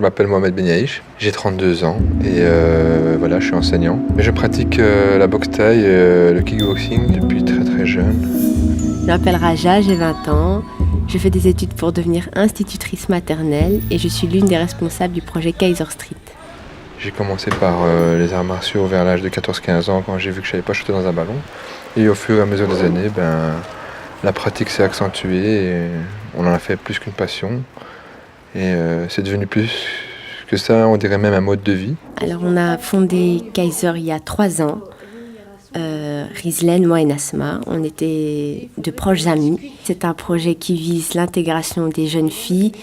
Je m'appelle Mohamed Benyaïch, j'ai 32 ans et voilà, je suis enseignant. Je pratique la boxe thaï, le kickboxing depuis très très jeune. Je m'appelle Raja, j'ai 20 ans. Je fais des études pour devenir institutrice maternelle et je suis l'une des responsables du projet Kaiser Street. J'ai commencé par les arts martiaux vers l'âge de 14-15 ans quand j'ai vu que je ne savais pas shooter dans un ballon. Et au fur et à mesure des années, la pratique s'est accentuée et on en a fait plus qu'une passion. Et c'est devenu plus que ça, on dirait même un mode de vie. Alors on a fondé Kaiser il y a 3 ans. Rizlen, moi et Nasma, on était de proches amis. C'est un projet qui vise l'intégration des jeunes filles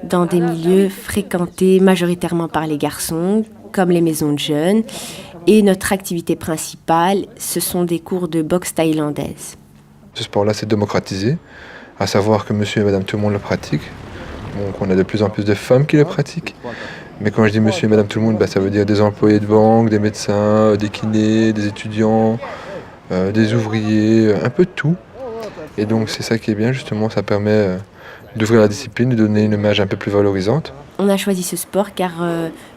dans des milieux fréquentés majoritairement par les garçons, comme les maisons de jeunes. Et notre activité principale, ce sont des cours de boxe thaïlandaise. Ce sport-là s'est démocratisé, à savoir que monsieur et madame tout le monde le pratiquent. Donc on a de plus en plus de femmes qui le pratiquent. Mais quand je dis monsieur et madame tout le monde, ça veut dire des employés de banque, des médecins, des kinés, des étudiants, des ouvriers, un peu de tout. Et donc c'est ça qui est bien justement, ça permet d'ouvrir la discipline, de donner une image un peu plus valorisante. On a choisi ce sport car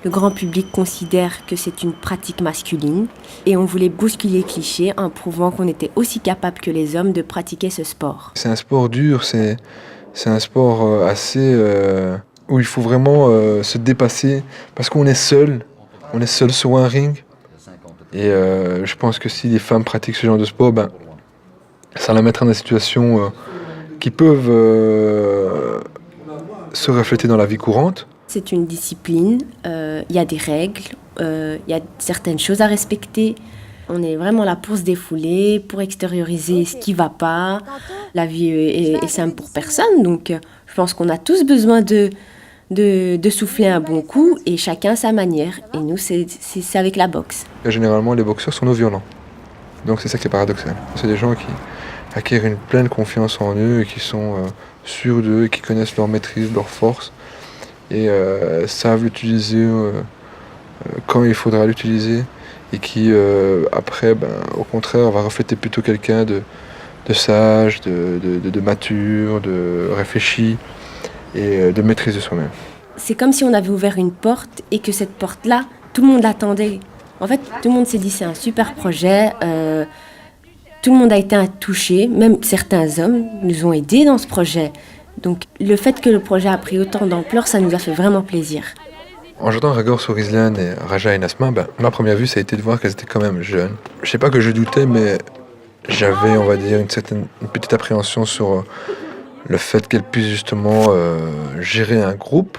le grand public considère que c'est une pratique masculine et on voulait bousculer les clichés en prouvant qu'on était aussi capable que les hommes de pratiquer ce sport. C'est un sport dur, c'est un sport assez où il faut vraiment se dépasser parce qu'on est seul sur un ring. Et je pense que si les femmes pratiquent ce genre de sport, ça la mettra dans des situations qui peuvent se refléter dans la vie courante. C'est une discipline, y a des règles, y a certaines choses à respecter. On est vraiment là pour se défouler, pour extérioriser ce qui ne va pas. La vie est simple pour personne, donc je pense qu'on a tous besoin de souffler un bon coup et chacun sa manière. Et nous, c'est avec la boxe. Et généralement, les boxeurs sont non-violents. Donc c'est ça qui est paradoxal. C'est des gens qui acquièrent une pleine confiance en eux et qui sont sûrs d'eux et qui connaissent leur maîtrise, leur force et savent l'utiliser quand il faudra l'utiliser et qui après, au contraire, va refléter plutôt quelqu'un de sage, de mature, de réfléchi et de maîtrise de soi-même. C'est comme si on avait ouvert une porte et que cette porte-là, tout le monde l'attendait. En fait, tout le monde s'est dit c'est un super projet. Tout le monde a été touché, même certains hommes nous ont aidés dans ce projet. Donc le fait que le projet a pris autant d'ampleur, ça nous a fait vraiment plaisir. En jetant un regard sur Rizlan et Raja et Nasma, ma première vue, ça a été de voir qu'elles étaient quand même jeunes. Je sais pas que je doutais, mais j'avais, on va dire, une petite appréhension sur le fait qu'elles puissent justement gérer un groupe.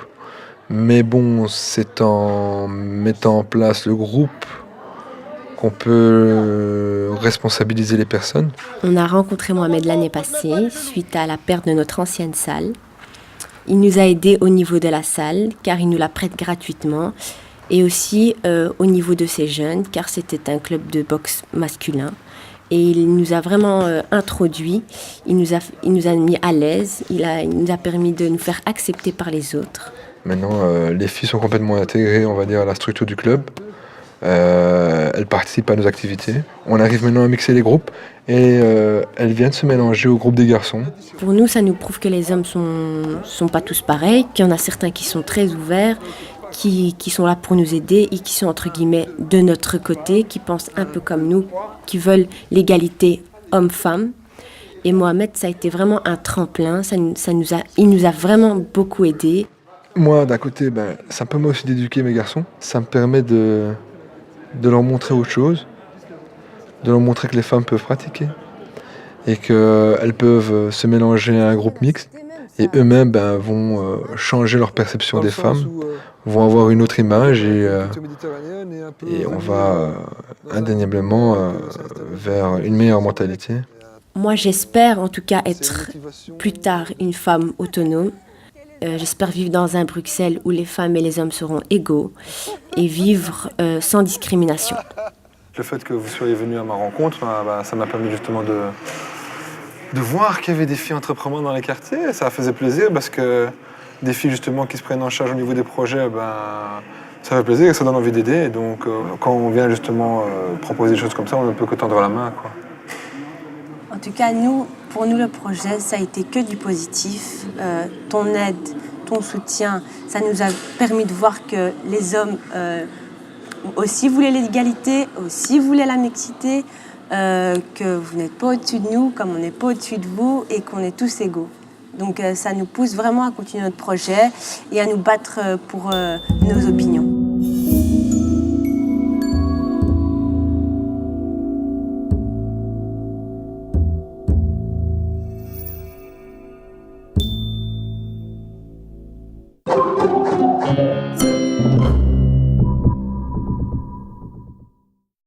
Mais bon, c'est en mettant en place le groupe qu'on peut responsabiliser les personnes. On a rencontré Mohamed l'année passée, suite à la perte de notre ancienne salle. Il nous a aidés au niveau de la salle, car il nous la prête gratuitement, et aussi au niveau de ces jeunes, car c'était un club de boxe masculin. Et il nous a vraiment introduits, il nous a mis à l'aise, il nous a permis de nous faire accepter par les autres. Maintenant, les filles sont complètement intégrées, on va dire, à la structure du club. Elles participent à nos activités. On arrive maintenant à mixer les groupes et elles viennent se mélanger au groupe des garçons. Pour nous, ça nous prouve que les hommes sont pas tous pareils, qu'il y en a certains qui sont très ouverts, qui sont là pour nous aider et qui sont entre guillemets de notre côté, qui pensent un peu comme nous, qui veulent l'égalité homme-femme. Et Mohamed, ça a été vraiment un tremplin, il nous a vraiment beaucoup aidés. Moi, d'un côté, ça me permet aussi d'éduquer mes garçons. Ça me permet de leur montrer autre chose, de leur montrer que les femmes peuvent pratiquer et qu'elles peuvent se mélanger à un groupe mixte et eux-mêmes vont changer leur perception des femmes, vont avoir une autre image et on va indéniablement vers une meilleure mentalité. Moi, j'espère en tout cas être plus tard une femme autonome. J'espère vivre dans un Bruxelles où les femmes et les hommes seront égaux et vivre sans discrimination. Le fait que vous soyez venu à ma rencontre, ça m'a permis justement de voir qu'il y avait des filles entrepreneurs dans les quartiers. Ça faisait plaisir parce que des filles justement qui se prennent en charge au niveau des projets, ça fait plaisir et ça donne envie d'aider. Et donc quand on vient justement proposer des choses comme ça, on ne peut que tendre la main, quoi. En tout cas, pour nous, le projet, ça a été que du positif. Ton aide ton soutien, ça nous a permis de voir que les hommes aussi voulaient l'égalité, aussi voulaient la mixité, que vous n'êtes pas au-dessus de nous comme on n'est pas au-dessus de vous et qu'on est tous égaux. Donc ça nous pousse vraiment à continuer notre projet et à nous battre pour nos opinions.